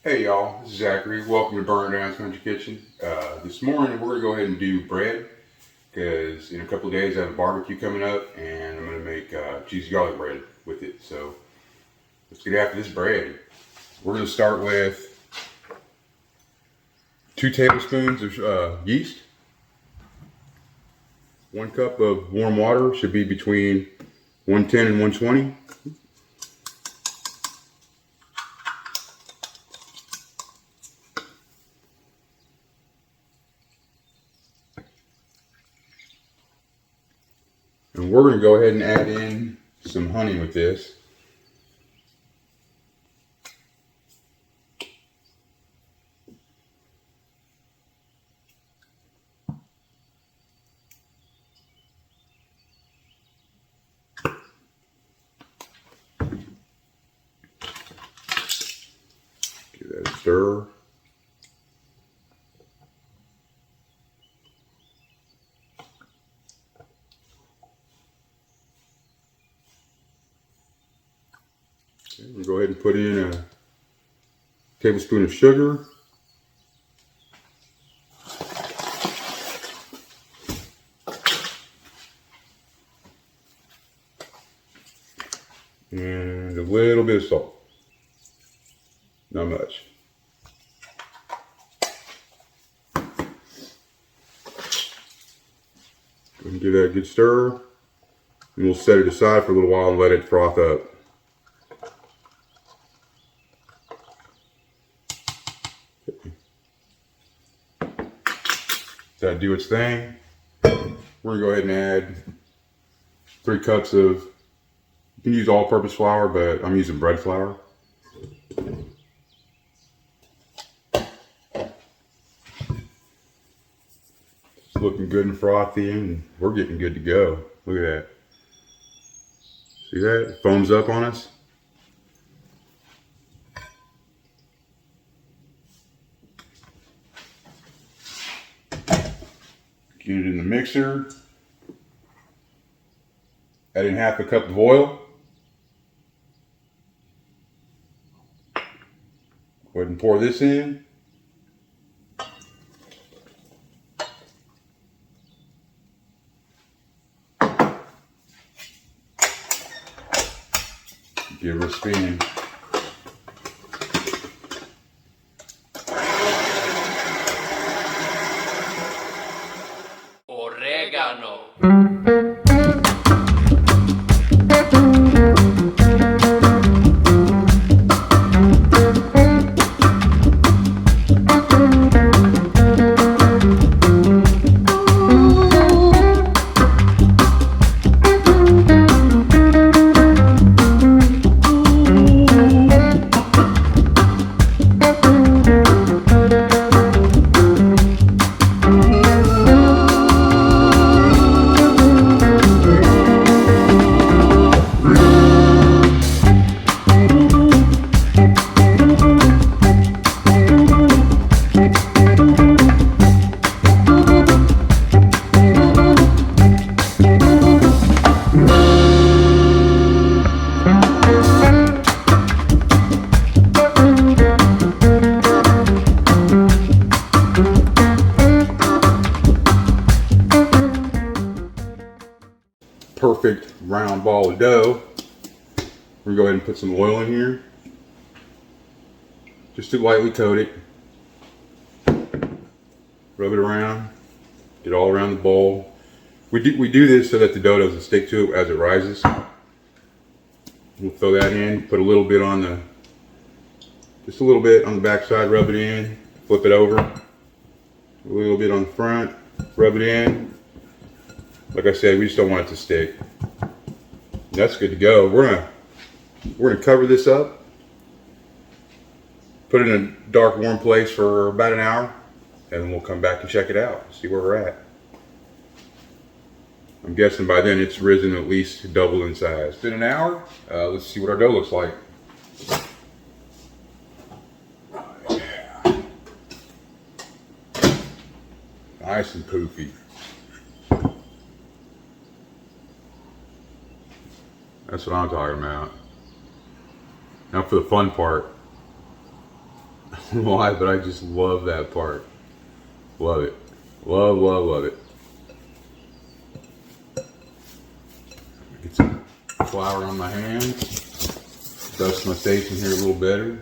Hey y'all, this is Zachary. Welcome to Burn Down's Country Kitchen. This morning we're going to go ahead and do bread because in a couple of days I have a barbecue coming up and I'm going to make cheesy garlic bread with it. So let's get after this bread. We're going to start with 2 tablespoons of yeast. 1 cup of warm water, should be between 110 and 120. And we're going to go ahead and add in some honey with this. Give that a stir. Okay, we'll go ahead and put in a tablespoon of sugar. And a little bit of salt. Not much. Go ahead and give that a good stir. And we'll set it aside for a little while and let it froth up. That do its thing. We're going to go ahead and add 3 cups of, you can use all-purpose flour, but I'm using bread flour. It's looking good and frothy, and we're getting good to go. Look at that. See that? It foams up on us. Get it in the mixer. Add in 1/2 cup of oil. Go ahead and pour this in. Give her a spin. Oregano. Perfect round ball of dough. We're going to go ahead and put some oil in here. Just to lightly coat it. Rub it around. Get all around the bowl. We do this so that the dough doesn't stick to it as it rises. We'll throw that in. Put a little bit on the, just a little bit on the back side. Rub it in. Flip it over. A little bit on the front. Rub it in. Like I said, we just don't want it to stick. That's good to go. We're gonna cover this up. Put it in a dark, warm place for about an hour, and then we'll come back and check it out. See where we're at. I'm guessing by then it's risen at least double in size. It's been an hour. Let's see what our dough looks like. Nice and poofy. That's what I'm talking about. Now for the fun part. don't know why, but I just love that part. Love it. Love, love, love it. Get some flour on my hands. Dust my station here a little better.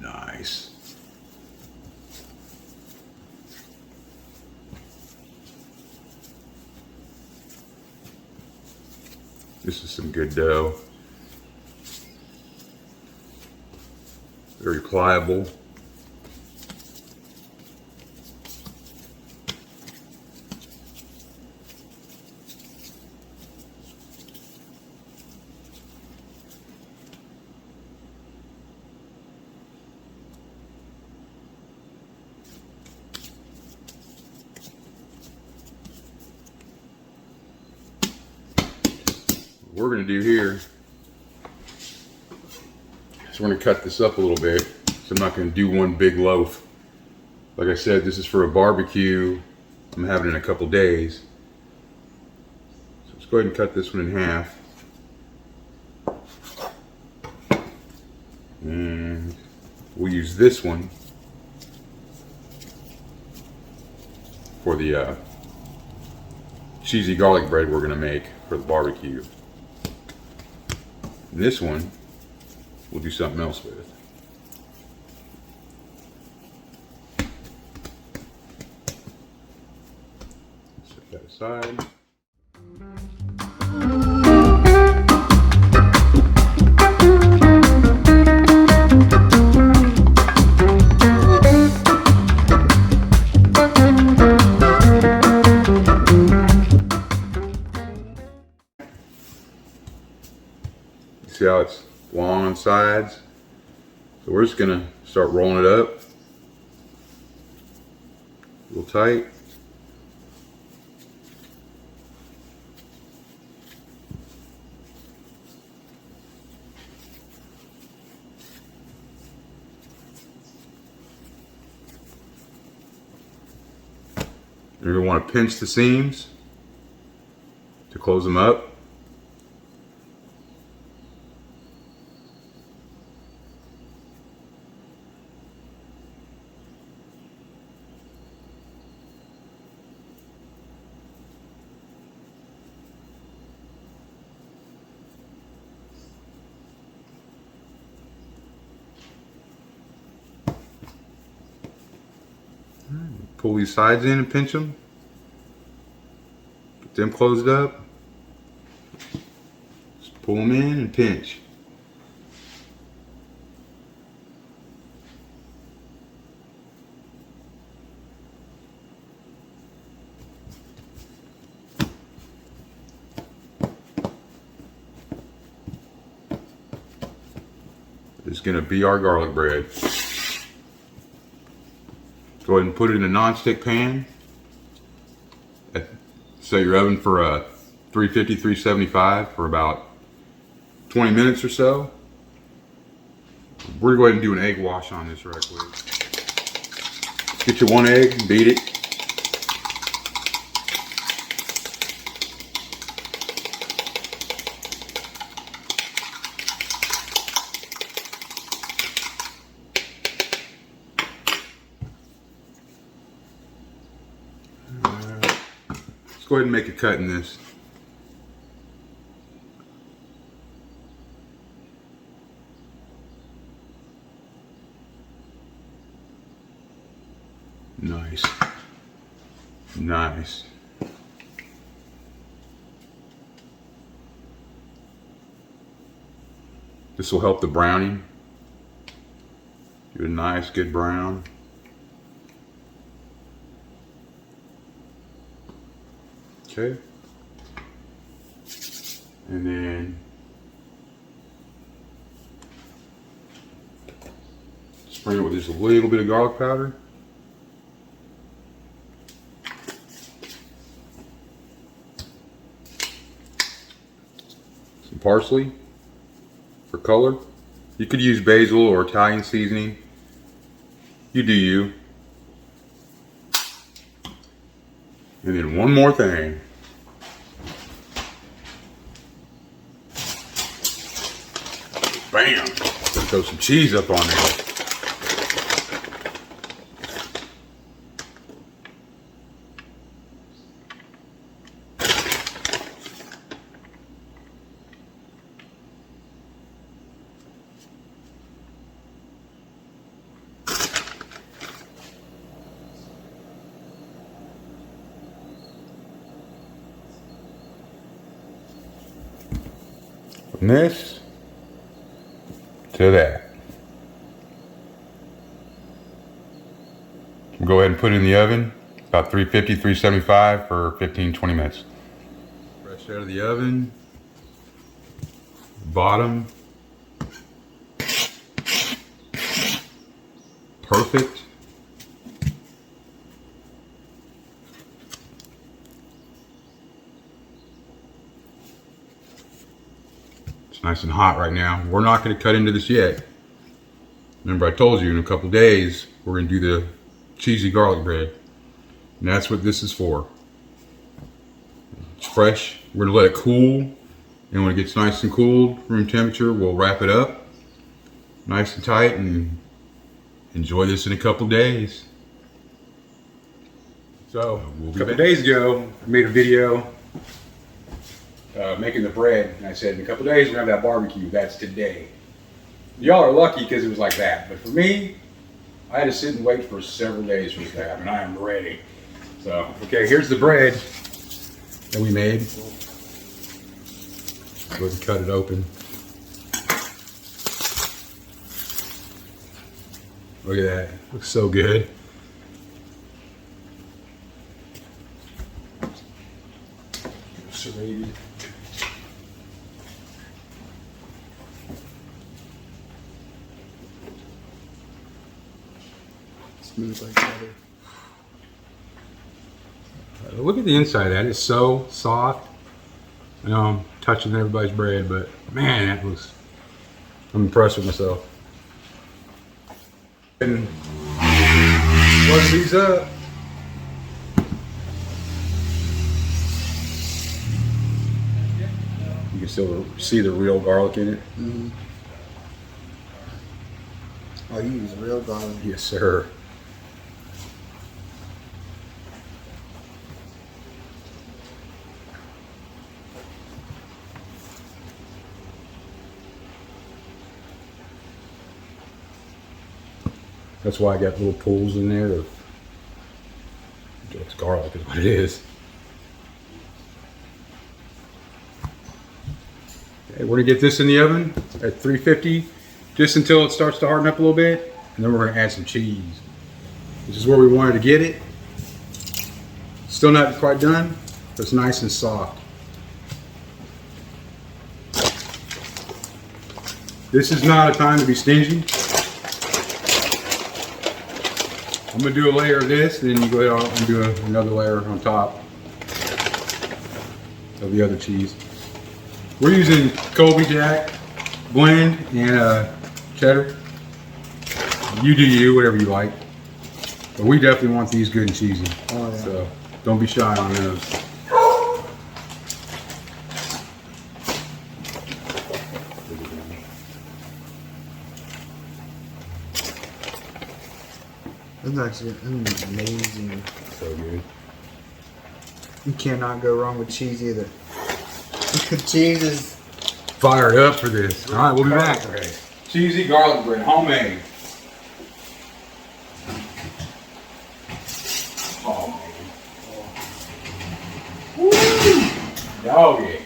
Nice. This is some good dough. Very pliable. What we're going to do here is we're going to cut this up a little bit. So I'm not going to do one big loaf. Like I said, this is for a barbecue I'm having in a couple days. So let's go ahead and cut this one in half. And we'll use this one for the cheesy garlic bread we're going to make for the barbecue. And this one we'll do something else with. Set that aside. See how it's long on sides? So we're just gonna start rolling it up. A little tight. You're gonna want to pinch the seams to close them up. Pull these sides in and pinch them. Get them closed up. Just pull them in and pinch. This is going to be our garlic bread. Go ahead and put it in a non-stick pan. Set your oven for 350, 375 for about 20 minutes or so. We're going to go ahead and do an egg wash on this right quick. Get your one egg, beat it. Let's go ahead and make a cut in this. Nice. Nice. This will help the browning. Do a nice, good brown. Okay. And then spring it with just a little bit of garlic powder. Some parsley for color. You could use basil or Italian seasoning. You do you. And then one more thing. Bam! Throw some cheese up on there. From this to that. We'll go ahead and put it in the oven, about 350, 375 for 15-20 minutes. Fresh out of the oven, bottom, perfect. It's nice and hot right now. We're not going to cut into this yet. Remember I told you in a couple days we're going to do the cheesy garlic bread. And that's what this is for. It's fresh. We're going to let it cool. And when it gets nice and cooled, room temperature, we'll wrap it up nice and tight and enjoy this in a couple days. So, a couple days ago, I made a video making the bread. And I said, in a couple days, we're going to have that barbecue. That's today. Y'all are lucky because it was like that. But for me, I had to sit and wait for several days for it to happen. I am ready. So, okay, here's the bread that we made. Go ahead and cut it open. Look at that. Looks so good. Serrated. Smooth like butter. Look at the inside of that. It's so soft. I know I'm touching everybody's bread, but man, I'm impressed with myself. And close these up. You can still see the real garlic in it. Mm-hmm. Oh, you use real garlic. Yes, sir. That's why I got little pools in there of it's garlic is what it is. Okay, we're gonna get this in the oven at 350 just until it starts to harden up a little bit, and then we're gonna add some cheese. This is where we wanted to get it. Still not quite done, but it's nice and soft. This is not a time to be stingy. I'm gonna do a layer of this, then you go ahead and do another layer on top of the other cheese. We're using Colby Jack blend and cheddar. You do you, whatever you like. But we definitely want these good and cheesy. Oh, yeah. So don't be shy on those. That's actually amazing. So good. You cannot go wrong with cheese either. Cheese is Fired up for this. All right, we'll be back. Okay. Cheesy garlic bread, homemade. Oh man. Woo! Doggy.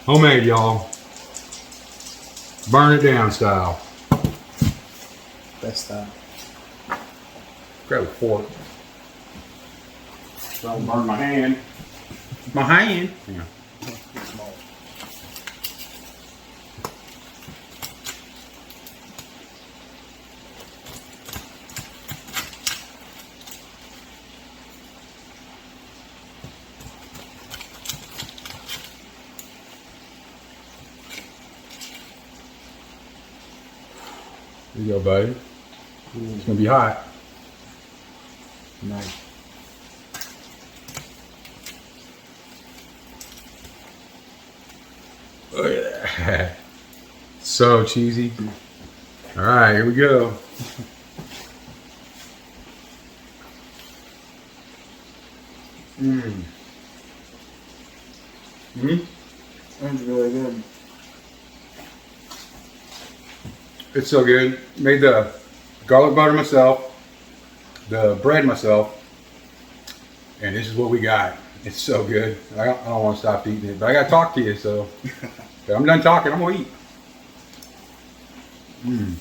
Homemade, y'all. Burn it down style. best style. Grab a fork. So I don't burn my hand. My hand? Yeah. Small. There you go, buddy. It's gonna be hot. Nice. Look at that. So cheesy. All right, here we go. Mmm. Hmm. That's really good. It's so good. Made the garlic butter myself, the bread myself, and this is what we got. It's so good. I don't want to stop eating it, but I got to talk to you, so I'm done talking. I'm going to eat. Mmm.